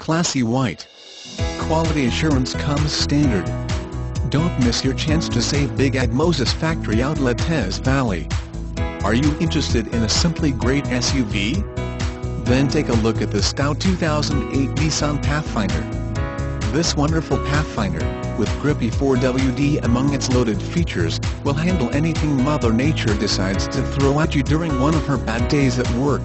classy white. Quality assurance comes standard. Don't miss your chance to save big at Moses Factory Outlet Teays Valley. Are you interested in a simply great SUV? Then take a look at the stout 2008 Nissan Pathfinder. This wonderful Pathfinder, with grippy 4WD among its loaded features, will handle anything Mother Nature decides to throw at you during one of her bad days at work.